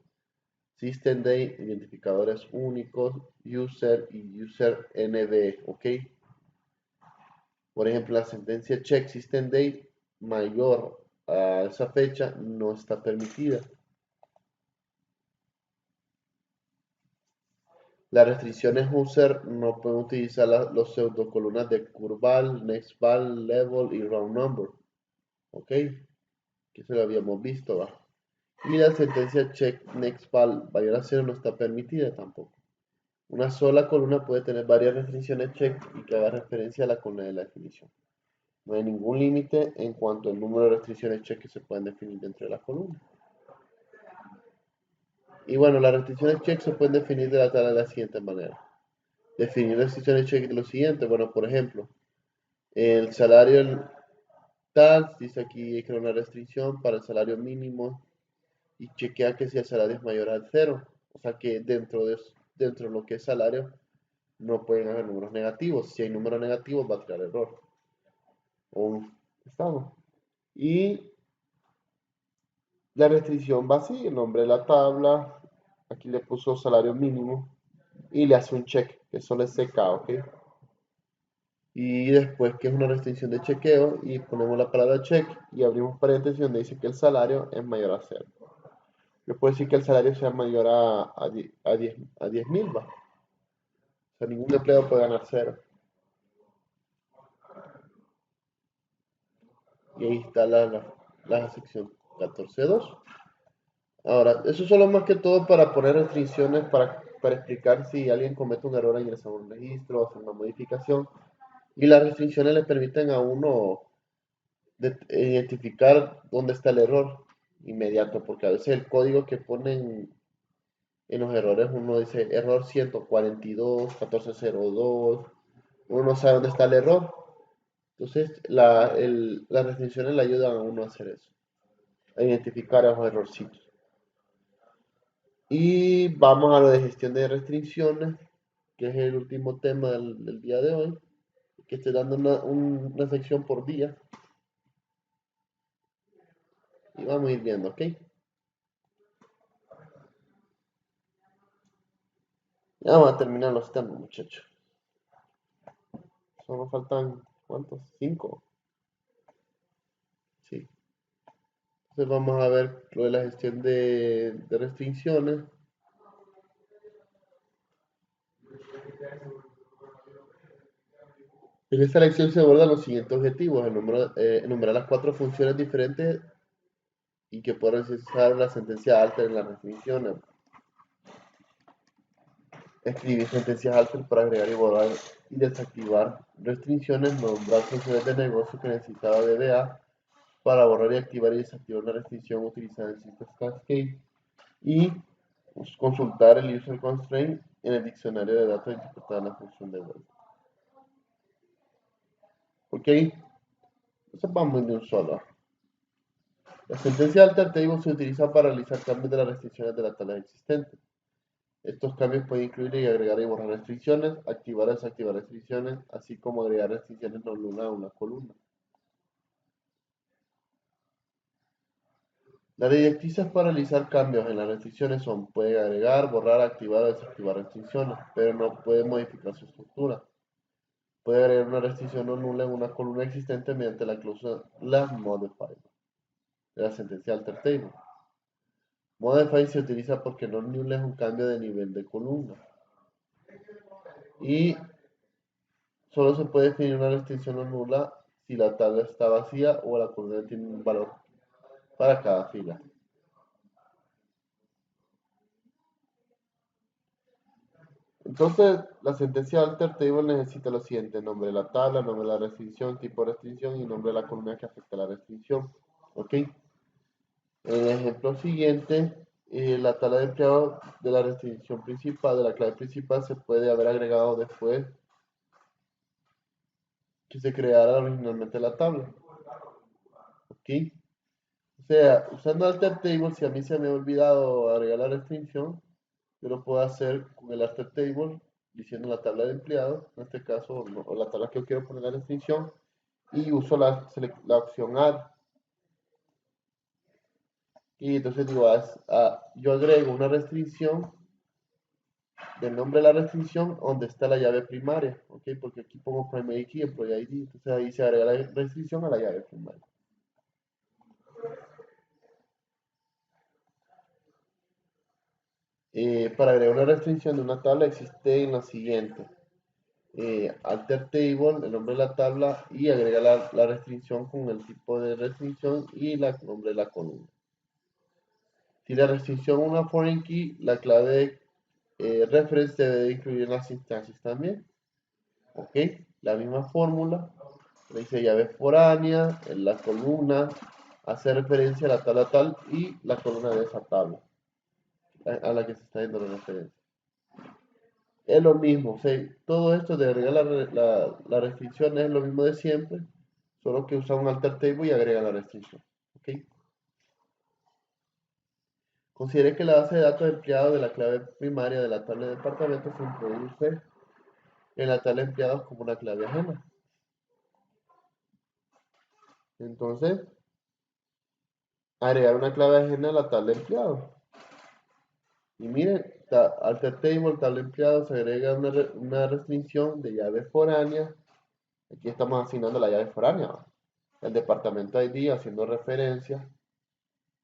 System Date, identificadores únicos, user y user ND, ¿ok? Por ejemplo, la sentencia check system date mayor a esa fecha no está permitida. Las restricciones user no pueden utilizar los pseudocolumnas de curval, nextval, level y round number. ¿Ok? Que eso lo habíamos visto, ¿va? Y la sentencia check nextval mayor a 0 no está permitida tampoco. Una sola columna puede tener varias restricciones check y que haga referencia a la columna de la definición. No hay ningún límite en cuanto al número de restricciones check que se pueden definir dentro de la columna. Y bueno, las restricciones check se pueden definir de la siguiente manera. Definir restricciones check de lo siguiente. Bueno, por ejemplo, el salario tal, dice aquí que una restricción para el salario mínimo y chequea que si el salario es mayor al 0. O sea que dentro de lo que es salario no pueden haber números negativos. Si hay números negativos va a crear error o un estado. Y la restricción va así, el nombre de la tabla, aquí le puso salario mínimo y le hace un check, que solo es CK, ¿ok? Y después que es una restricción de chequeo y ponemos la palabra check y abrimos paréntesis donde dice que el salario es mayor a 0. Yo puedo decir que el salario sea mayor a 10.000, ¿va? O sea, ningún empleado puede ganar 0. Y ahí está la sección 14.2. Ahora, eso solo más que todo para poner restricciones, para explicar si alguien comete un error a ingresar a un registro o hacer una modificación. Y las restricciones le permiten a uno identificar dónde está el error inmediato, porque a veces el código que ponen en los errores, uno dice error 142, 1402, uno no sabe dónde está el error. Entonces, las restricciones le ayudan a uno a hacer eso, a identificar esos errorcitos. Y vamos a lo de gestión de restricciones, que es el último tema del día de hoy, que estoy dando una sección por día. Y vamos a ir viendo, ¿ok? Ya vamos a terminar los temas, muchachos. Solo faltan, ¿cuántos? 5. Sí. Entonces vamos a ver lo de la gestión de restricciones. En esta lección se abordan los siguientes objetivos: enumerar las 4 funciones diferentes y que pueden realizar la sentencia alter en las restricciones. Escribir sentencias alter para agregar y borrar y desactivar restricciones. Nombrar funciones de negocio que necesitaba DBA para borrar y activar y desactivar una restricción utilizada en Syntax Cascade. Y consultar el user constraint en el diccionario de datos e interpretar la función de vuelta. ¿Ok? Entonces vamos de un solo. La sentencia alter table se utiliza para realizar cambios de las restricciones de la tabla existente. Estos cambios pueden incluir y agregar y borrar restricciones, activar o desactivar restricciones, así como agregar restricciones no nulas a una columna. Las directrices para realizar cambios en las restricciones son: puede agregar, borrar, activar o desactivar restricciones, pero no puede modificar su estructura. Puede agregar una restricción no nula en una columna existente mediante la cláusula modify de la sentencia alter table. Modify se utiliza porque no null es un cambio de nivel de columna. Y solo se puede definir una restricción no nula si la tabla está vacía o la columna tiene un valor para cada fila. Entonces, la sentencia alter table necesita lo siguiente: nombre de la tabla, nombre de la restricción, tipo de restricción y nombre de la columna que afecta a la restricción. ¿Ok? En el ejemplo siguiente, la tabla de empleado de la restricción principal, de la clave principal, se puede haber agregado después que se creara originalmente la tabla. ¿Ok? O sea, usando alter table, si a mí se me ha olvidado agregar la restricción, yo lo puedo hacer con el alter table, diciendo la tabla de empleados, en este caso, o la tabla que yo quiero poner la restricción, y uso la opción add. Y entonces digo, yo agrego una restricción del nombre de la restricción donde está la llave primaria, ¿ok? Porque aquí pongo primary key, employee ID, entonces ahí se agrega la restricción a la llave primaria. Para agregar una restricción de una tabla existe en la siguiente. Alter table, el nombre de la tabla, y agrega la restricción con el tipo de restricción y el nombre de la columna. Si la restricción es una foreign key, la clave reference debe incluir en las instancias también. Ok, la misma fórmula, le dice llave foránea, en la columna, hace referencia a la tabla tal y la columna de esa tabla a la que se está dando la referencia. Es lo mismo, o sea, todo esto de agregar la restricción es lo mismo de siempre, solo que usa un alter table y agrega la restricción. ¿Ok? Considere que la base de datos empleados de la clave primaria de la tabla de departamento se introduce en la tabla de empleados como una clave ajena. Entonces, agregar una clave ajena a la tabla de empleados. Y miren, alter table, tabla de empleados, se agrega una restricción de llave foránea. Aquí estamos asignando la llave foránea, ¿va? El departamento ID haciendo referencia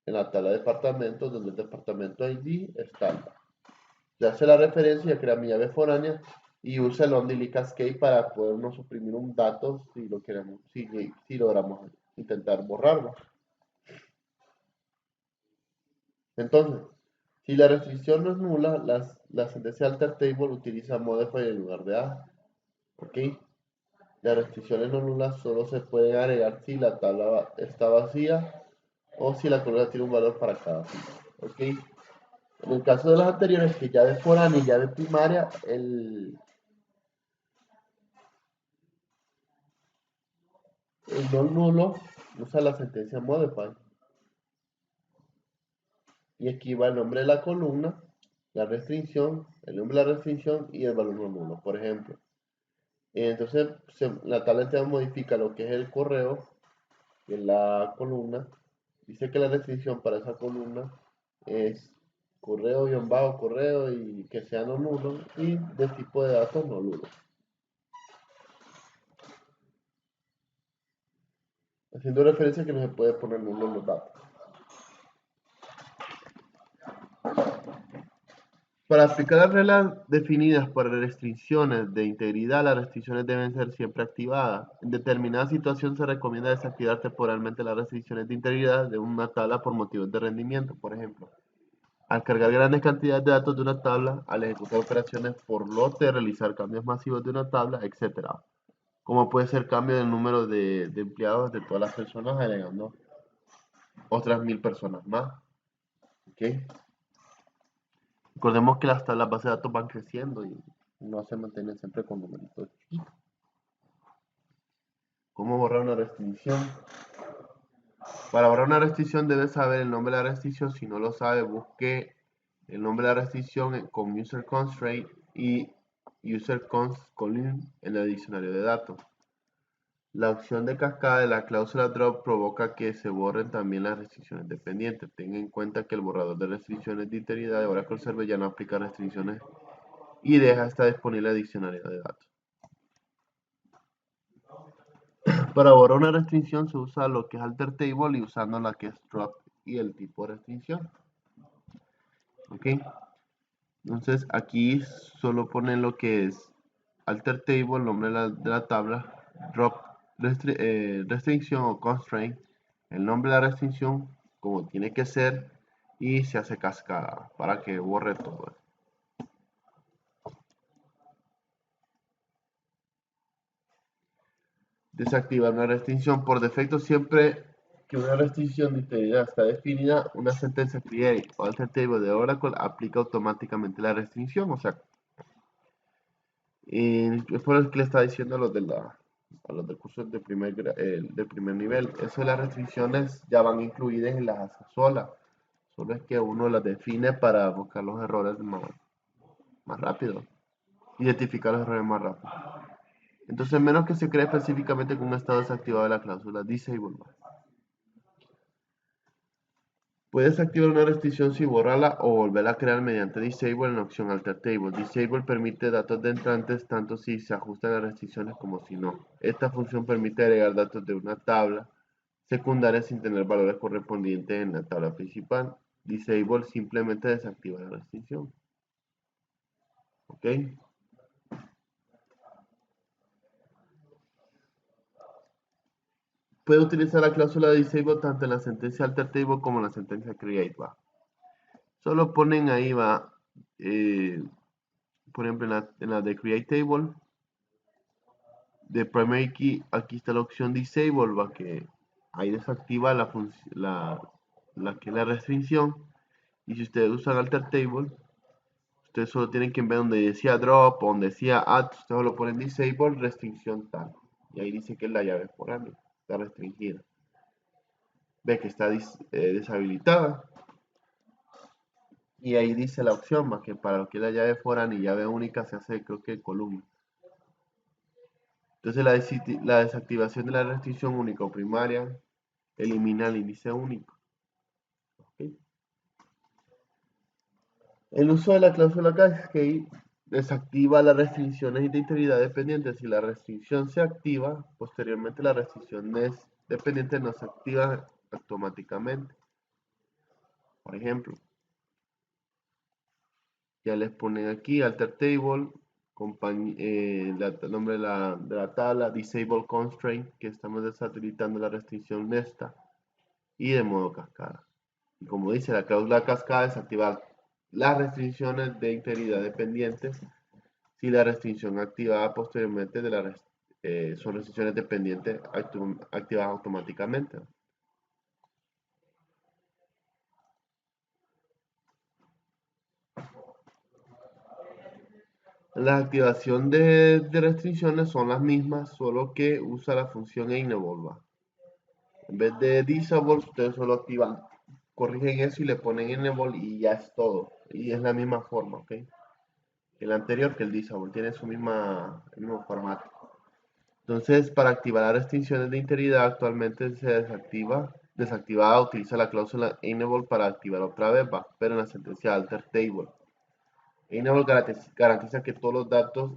en la tabla de departamentos donde el departamento ID está. Ya hace la referencia, ya crea mi llave foránea y usa el only cascade para podernos suprimir un dato si lo queremos, si logramos intentar borrarlo. Entonces, si la restricción no es nula, la sentencia alter table utiliza modify en lugar de a. ¿Ok? Las restricciones no nulas solo se pueden agregar si la tabla está vacía o si la columna tiene un valor para cada ficha. ¿Ok? En el caso de las anteriores, que llave foránea y llave primaria, el no nulo usa la sentencia modify. Y aquí va el nombre de la columna, la restricción, el nombre de la restricción y el valor no nulo, por ejemplo. Entonces, la tabla entera modifica lo que es el correo en la columna. Dice que la restricción para esa columna es correo-correo y que sea no nulo y de tipo de datos no nulo. Haciendo referencia a que no se puede poner nulo en los datos. Para aplicar las reglas definidas para restricciones de integridad, las restricciones deben ser siempre activadas. En determinada situación se recomienda desactivar temporalmente las restricciones de integridad de una tabla por motivos de rendimiento, por ejemplo. Al cargar grandes cantidades de datos de una tabla, al ejecutar operaciones por lote, realizar cambios masivos de una tabla, etc. Como puede ser cambio del número de empleados de todas las personas, agregando otras 1000 personas más. ¿Okay? Recordemos que las bases de datos van creciendo y no se mantienen siempre con numeritos chiquitos. ¿Cómo borrar una restricción? Para borrar una restricción debes saber el nombre de la restricción. Si no lo sabe, busque el nombre de la restricción con user constraint y user const column en el diccionario de datos. La opción de cascada de la cláusula drop provoca que se borren también las restricciones dependientes. Tenga en cuenta que el borrador de restricciones de integridad de Oracle Server ya no aplica restricciones y deja esta disponible el diccionario de datos. Para borrar una restricción se usa lo que es alter table y usando la que es drop y el tipo de restricción. ¿Ok? Entonces aquí solo ponen lo que es alter table, el nombre de la tabla, drop, restricción o constraint, el nombre de la restricción como tiene que ser y se hace cascada para que borre todo. Desactivar una restricción por defecto siempre que una restricción de integridad está definida, una sentencia create o alter table de Oracle aplica automáticamente la restricción, o sea, es por el que le está diciendo a los del curso de del primer nivel. Eso de las restricciones ya van incluidas en las hace sola. Solo es que uno las define para buscar los errores más rápido. Identificar los errores más rápido. Entonces, menos que se cree específicamente con un estado desactivado de la cláusula disable. Puedes activar una restricción si borrarla o volverla a crear mediante Disable en la opción Alter Table. Disable permite datos de entrantes tanto si se ajustan las restricciones como si no. Esta función permite agregar datos de una tabla secundaria sin tener valores correspondientes en la tabla principal. Disable simplemente desactiva la restricción. ¿Ok? Puede utilizar la cláusula disable tanto en la sentencia alter table como en la sentencia create. Va. Solo ponen ahí, va, por ejemplo, en la de create table, de primary key, aquí está la opción disable, va, que ahí desactiva la restricción. Y si ustedes usan alter table, ustedes solo tienen que ver donde decía drop o donde decía add, ustedes solo ponen disable, restricción tal. Y ahí dice que es la llave foránea, está restringida. Ve que está deshabilitada. Y ahí dice la opción, más que para lo que es la llave foránea y llave única se hace, creo que columna. Entonces la desactivación de la restricción única o primaria elimina el índice único. ¿Okay? El uso de la cláusula cascade desactiva las restricciones de integridad dependiente. Si la restricción se activa, posteriormente la restricción dependiente no se activa automáticamente. Por ejemplo, ya les ponen aquí alter table, el nombre de la tabla, disable constraint, que estamos deshabilitando la restricción esta, y de modo cascada. Y como dice la cláusula cascada, desactivar las restricciones de integridad dependientes si la restricción activada posteriormente son restricciones dependientes activadas automáticamente. La activación de restricciones son las mismas, solo que usa la función enable. En vez de disable, ustedes solo activan, corrigen eso y le ponen enable y ya es todo. Y es la misma forma, ¿ok? El anterior que el disable, tiene el mismo formato. Entonces, para activar las restricciones de integridad, actualmente se desactivada, utiliza la cláusula enable para activar otra vez, va, pero en la sentencia alter table. Enable garantiza que todos los datos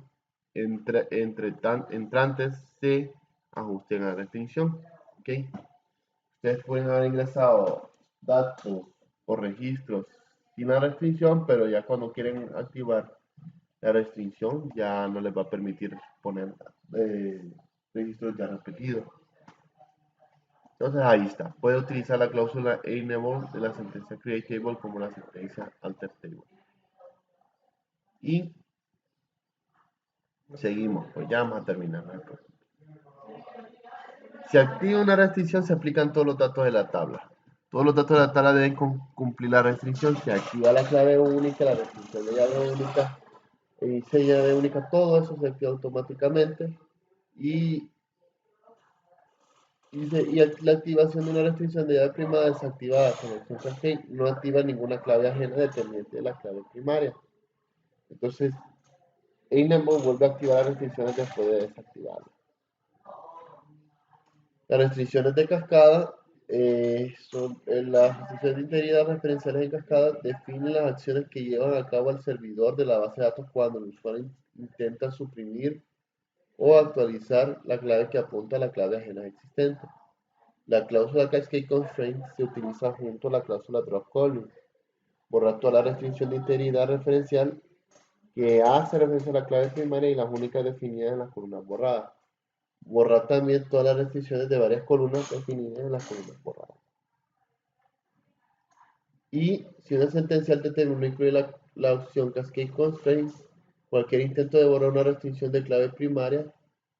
entrantes se ajusten a la restricción. ¿Okay? Ustedes pueden haber ingresado datos o registros sin la restricción, pero ya cuando quieren activar la restricción ya no les va a permitir poner registros ya repetidos. Entonces ahí está. Puede utilizar la cláusula enable de la sentencia create table como la sentencia alter table. Y seguimos, pues ya vamos a terminar. Si activa una restricción, se aplican todos los datos de la tabla. Todos los datos de la tabla deben cumplir la restricción. Se activa la clave única, la restricción de llave única, llave única, todo eso se activa automáticamente. Y la activación de una restricción de llave privada desactivada con el cascade no activa ninguna clave ajena dependiente de la clave primaria. Entonces, enable vuelve a activar las restricciones después de desactivarla. Las restricciones de cascada son las restricciones de integridad referenciales en cascada definen las acciones que llevan a cabo el servidor de la base de datos cuando el usuario intenta suprimir o actualizar la clave que apunta a la clave ajena existente. La cláusula Cascade Constraint se utiliza junto a la cláusula Drop Column. Borrar toda la restricción de integridad referencial que hace referencia a la clave primaria y las únicas definidas en las columnas borradas. Borrar también todas las restricciones de varias columnas definidas en las columnas borradas. Y si una sentencia alter table no incluye la opción Cascade Constraints, cualquier intento de borrar una restricción de clave primaria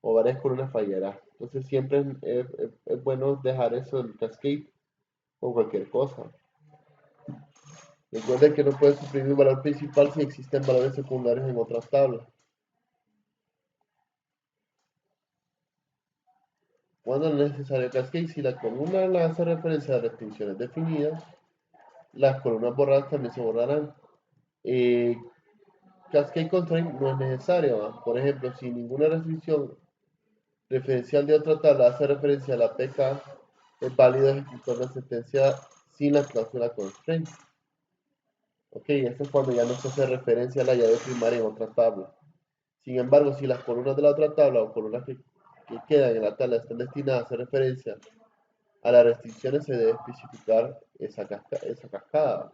o varias columnas fallará. Entonces siempre es bueno dejar eso en Cascade o cualquier cosa. Recuerden que no puede suprimir un valor principal si existen valores secundarios en otras tablas. Cuando es necesario Cascade, si la columna la hace referencia a restricciones definidas, las columnas borradas también se borrarán. Cascade Constraint no es necesario, ¿va? Por ejemplo, si ninguna restricción referencial de otra tabla hace referencia a la PK, es válido ejecutar una sentencia sin la cláusula constraint. Ok, esto es cuando ya no se hace referencia a la llave primaria en otra tabla. Sin embargo, si las columnas de la otra tabla o columnas que quedan en la tabla están destinadas a hacer referencia a las restricciones, se debe especificar esa cascada.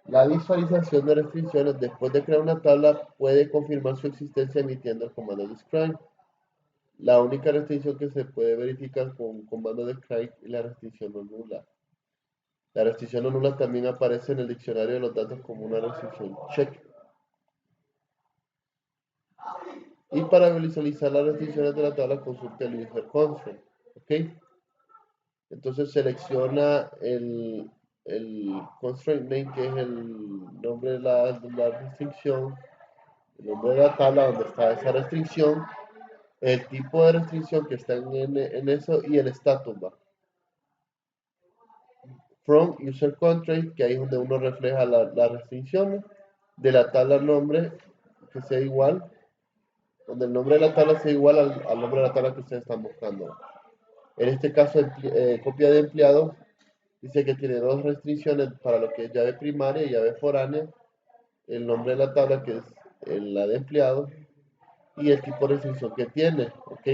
La visualización de restricciones después de crear una tabla puede confirmar su existencia emitiendo el comando describe. La única restricción que se puede verificar con un comando describe es la restricción no nula. La restricción no nula también aparece en el diccionario de los datos como una restricción check. Y para visualizar las restricciones de la tabla, consulte el user console. ¿Ok? Entonces selecciona el constraint name, que es el nombre de la restricción, el nombre de la tabla donde está esa restricción, el tipo de restricción que está en eso y el status bar. From user constraint, que ahí es donde uno refleja las restricciones de la tabla nombre que sea igual, donde el nombre de la tabla sea igual al nombre de la tabla que ustedes están buscando. En este caso, copia de empleado dice que tiene dos restricciones para lo que es llave primaria y llave foránea. El nombre de la tabla, que es la de empleado, y el tipo de restricción que tiene. ¿Ok?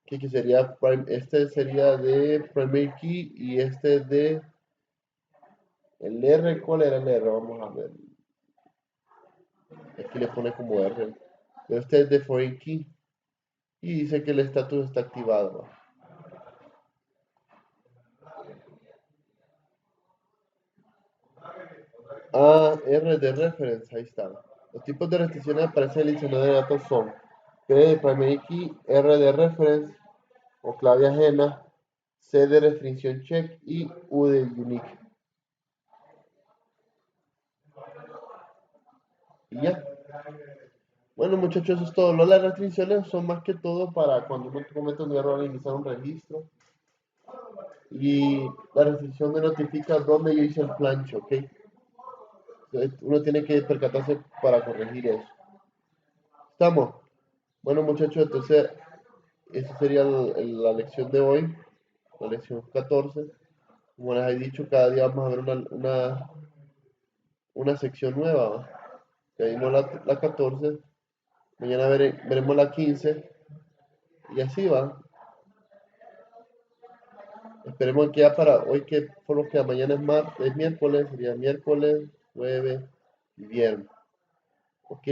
Que sería, este sería de primary key y este de el R. ¿Cuál era el R? Vamos a ver. Aquí le pone como R. Pero este es de foreign key y dice que el estatus está activado. R de reference, ahí está. Los tipos de restricciones aparecen en el diccionario de datos son P de primary key, R de reference o clave ajena, C de restricción check y U de unique. Y ya. Bueno, muchachos, eso es todo. Las restricciones son más que todo para cuando uno comete un error al iniciar un registro. Y la restricción me notifica dónde yo hice el plancho, ¿ok? Entonces, uno tiene que percatarse para corregir eso. ¿Estamos? Bueno, muchachos, entonces, esa sería la lección de hoy, la lección 14. Como les he dicho, cada día vamos a ver una sección nueva, ¿va? Ya vimos la 14, mañana veremos la 15 y así va. Esperemos que ya para hoy, que por lo que mañana es miércoles, sería miércoles, jueves y viernes. ¿Ok?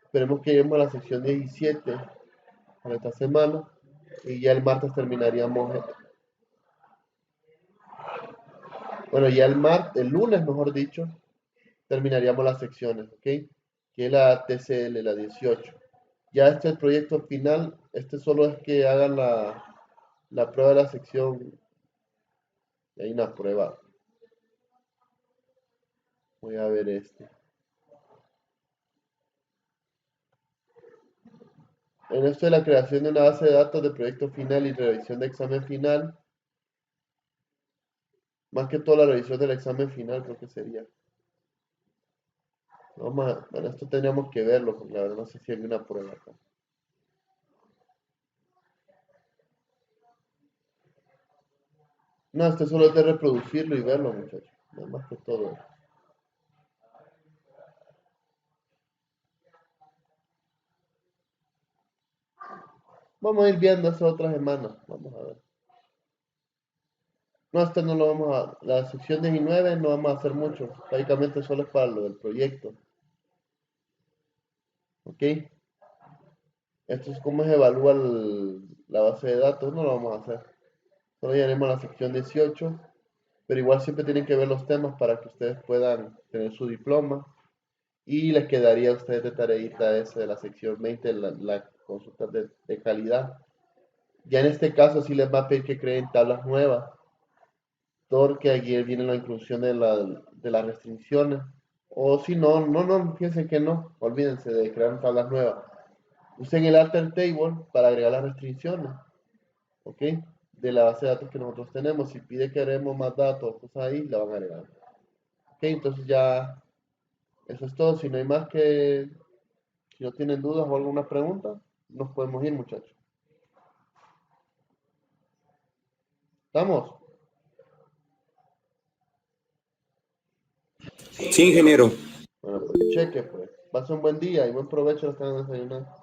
Esperemos que lleguemos a la sección 17 para esta semana y ya el martes terminaríamos. Bueno, ya el lunes, mejor dicho, terminaríamos las secciones, ¿ok? Que es la TCL, la 18. Ya este es el proyecto final, este solo es que hagan la prueba de la sección. Hay una prueba. Voy a ver este. En esto de la creación de una base de datos de proyecto final y revisión de examen final, más que todo la revisión del examen final creo que sería. Bueno, esto tendríamos que verlo, porque la verdad no sé si hay una prueba acá. No, este solo es de reproducirlo y verlo, muchachos. No más que todo. Vamos a ir viendo eso otra semana. Vamos a ver. No, este no lo vamos a. La sección 19 no vamos a hacer mucho. Básicamente solo es para lo del proyecto. ¿Ok? Esto es cómo se evalúa la base de datos. No lo vamos a hacer. Solo llegaremos a la sección 18. Pero igual siempre tienen que ver los temas para que ustedes puedan tener su diploma. Y les quedaría a ustedes de tareita esa de la sección 20, la consulta de calidad. Ya en este caso sí les va a pedir que creen tablas nuevas, porque aquí viene la inclusión de las restricciones. O si no, fíjense que no, olvídense de crear tablas nuevas. Usen el alter table para agregar las restricciones, ¿ok? De la base de datos que nosotros tenemos. Si pide que haremos más datos, cosas ahí, la van a agregar. Ok, entonces ya eso es todo. Si no hay más que, si no tienen dudas o alguna pregunta, nos podemos ir, muchachos. ¿Estamos? Sí, ingeniero. Bueno, pues cheque, pues. Pase un buen día y buen provecho a los que van a desayunar.